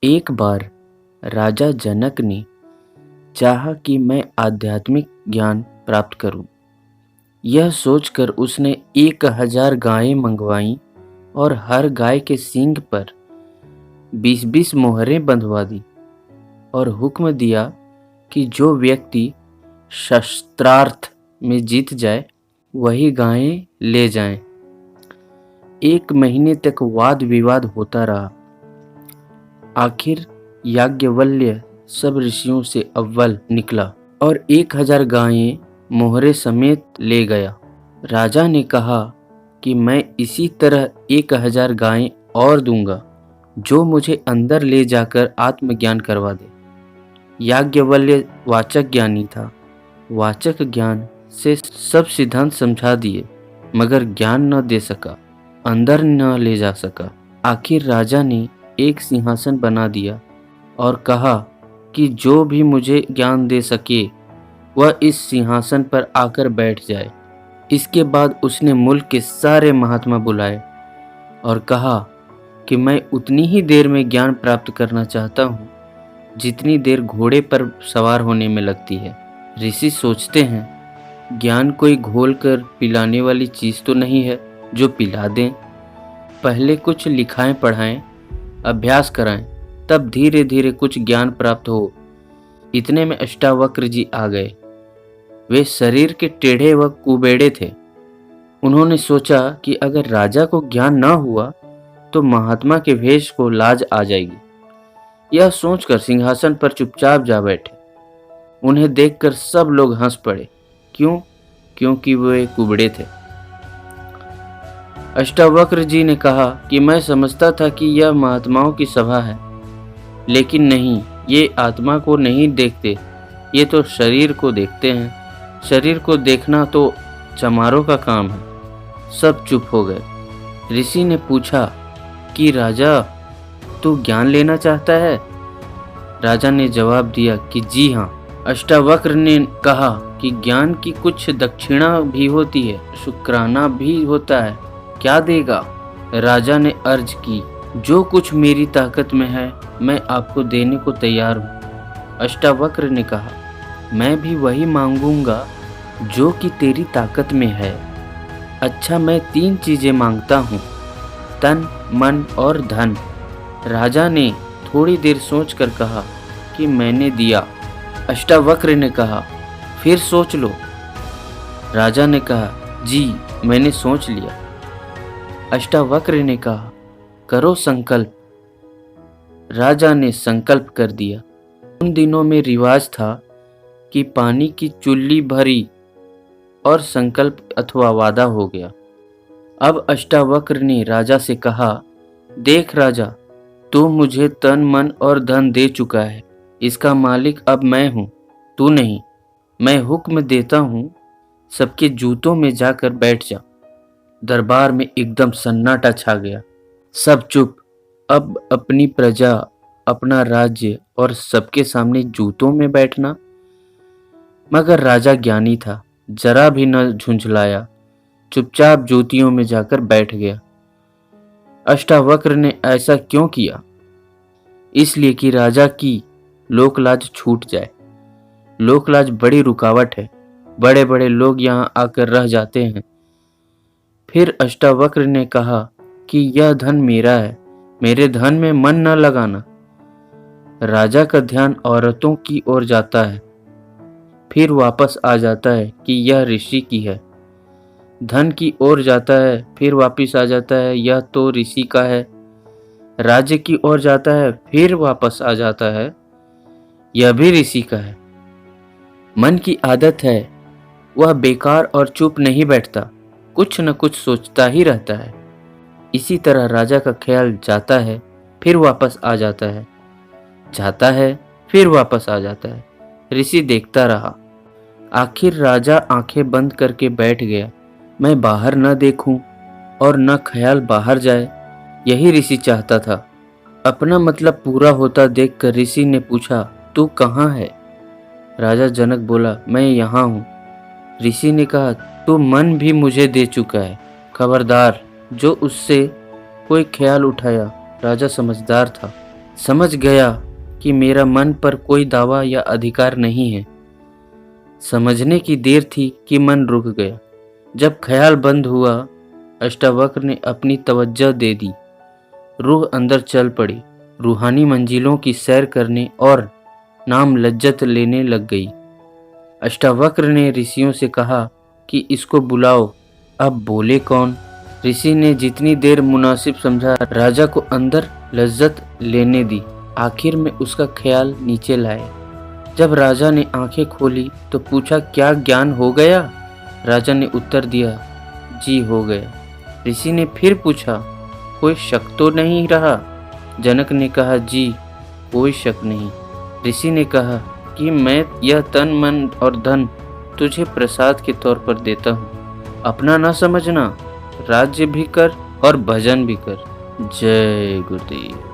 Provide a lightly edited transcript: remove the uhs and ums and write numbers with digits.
एक बार राजा जनक ने चाहा कि मैं आध्यात्मिक ज्ञान प्राप्त करूं। यह सोचकर उसने 1000 गायें मंगवाईं और हर गाय के सींग पर 20-20 मोहरें बंधवा दी और हुक्म दिया कि जो व्यक्ति शस्त्रार्थ में जीत जाए वही गायें ले जाएं। 1 महीने तक वाद विवाद होता रहा। आखिर याज्ञवल्क्य सब ऋषियों से अव्वल निकला और 1000 गायें मोहरे समेत ले गया। राजा ने कहा कि मैं इसी तरह 1000 गायें और दूंगा जो मुझे अंदर ले जाकर आत्मज्ञान करवा दे। याज्ञवल्क्य वाचक ज्ञानी था। वाचक ज्ञान से सब सिद्धांत समझा दिए मगर ज्ञान न दे सका, अंदर न ले जा सका। आखिर राजा ने एक सिंहासन बना दिया और कहा कि जो भी मुझे ज्ञान दे सके वह इस सिंहासन पर आकर बैठ जाए। इसके बाद उसने मुल्क के सारे महात्मा बुलाए और कहा कि मैं उतनी ही देर में ज्ञान प्राप्त करना चाहता हूँ जितनी देर घोड़े पर सवार होने में लगती है। ऋषि सोचते हैं ज्ञान कोई घोल कर पिलाने वाली चीज़ तो नहीं है जो पिला दें। पहले कुछ लिखाएं पढ़ाएं, अभ्यास कराएं, तब धीरे धीरे कुछ ज्ञान प्राप्त हो। इतने में अष्टावक्र जी आ गए। वे शरीर के टेढ़े व कुबेड़े थे। उन्होंने सोचा कि अगर राजा को ज्ञान न हुआ तो महात्मा के वेश को लाज आ जाएगी। यह सोचकर सिंहासन पर चुपचाप जा बैठे। उन्हें देखकर सब लोग हंस पड़े। क्यों? क्योंकि वे कुबड़े थे। अष्टावक्र जी ने कहा कि मैं समझता था कि यह महात्माओं की सभा है, लेकिन नहीं, ये आत्मा को नहीं देखते, ये तो शरीर को देखते हैं। शरीर को देखना तो चमारों का काम है। सब चुप हो गए। ऋषि ने पूछा कि राजा, तू ज्ञान लेना चाहता है? राजा ने जवाब दिया कि जी हाँ। अष्टावक्र ने कहा कि ज्ञान की कुछ दक्षिणा भी होती है, शुक्राना भी होता है, क्या देगा? राजा ने अर्ज की, जो कुछ मेरी ताकत में है मैं आपको देने को तैयार हूँ। अष्टावक्र ने कहा, मैं भी वही मांगूंगा जो कि तेरी ताकत में है। अच्छा, मैं 3 चीजें मांगता हूँ, तन, मन और धन। राजा ने थोड़ी देर सोचकर कहा कि मैंने दिया। अष्टावक्र ने कहा, फिर सोच लो। राजा ने कहा, जी मैंने सोच लिया। अष्टावक्र ने कहा, करो संकल्प। राजा ने संकल्प कर दिया। उन दिनों में रिवाज था कि पानी की चुल्ली भरी और संकल्प अथवा वादा हो गया। अब अष्टावक्र ने राजा से कहा, देख राजा, तू मुझे तन, मन और धन दे चुका है। इसका मालिक अब मैं हूँ, तू नहीं। मैं हुक्म देता हूँ, सबके जूतों में जाकर बैठ जा। दरबार में एकदम सन्नाटा छा गया। सब चुप। अब अपनी प्रजा, अपना राज्य और सबके सामने जूतों में बैठना। मगर राजा ज्ञानी था, जरा भी न झुंझलाया, चुपचाप जूतियों में जाकर बैठ गया। अष्टावक्र ने ऐसा क्यों किया? इसलिए कि राजा की लोकलाज छूट जाए। लोकलाज बड़ी रुकावट है। बड़े बड़े लोग यहाँ आकर रह जाते हैं। फिर अष्टावक्र ने कहा कि यह धन मेरा है, मेरे धन में मन न लगाना। राजा का ध्यान औरतों की ओर जाता है, फिर वापस आ जाता है कि यह ऋषि की है। धन की ओर जाता है, फिर वापस आ जाता है, यह तो ऋषि का है। राज्य की ओर जाता है, फिर वापस आ जाता है, यह भी ऋषि का है। मन की आदत है, वह बेकार और चुप नहीं बैठता, कुछ न कुछ सोचता ही रहता है। इसी तरह राजा का ख्याल जाता है, फिर वापस आ जाता है, जाता है, फिर वापस आ जाता है। ऋषि देखता रहा। आखिर राजा आंखें बंद करके बैठ गया। मैं बाहर न देखूं और न ख्याल बाहर जाए, यही ऋषि चाहता था। अपना मतलब पूरा होता देखकर ऋषि ने पूछा, तू कहाँ है? राजा जनक बोला, मैं यहाँ हूँ। ऋषि ने कहा, तू मन भी मुझे दे चुका है, खबरदार जो उससे कोई ख्याल उठाया। राजा समझदार था। समझ गया कि मेरा मन पर कोई दावा या अधिकार नहीं है। समझने की देर थी कि मन रुक गया। जब ख्याल बंद हुआ, अष्टावक्र ने अपनी तवज्जो दे दी। रूह अंदर चल पड़ी, रूहानी मंजिलों की सैर करने और नाम लज्जत लेने लग गई। अष्टावक्र ने ऋषियों से कहा कि इसको बुलाओ। अब बोले कौन? ऋषि ने जितनी देर मुनासिब समझा राजा को अंदर लज्जत लेने दी। आखिर में उसका ख्याल नीचे लाए। जब राजा ने आंखें खोली तो पूछा, क्या ज्ञान हो गया? राजा ने उत्तर दिया, जी हो गया। ऋषि ने फिर पूछा, कोई शक तो नहीं रहा? जनक ने कहा, जी कोई शक नहीं। ऋषि ने कहा कि मैं यह तन मन और धन तुझे प्रसाद के तौर पर देता हूँ। अपना ना समझना, राज्य भी कर और भजन भी कर। जय गुरुदेव।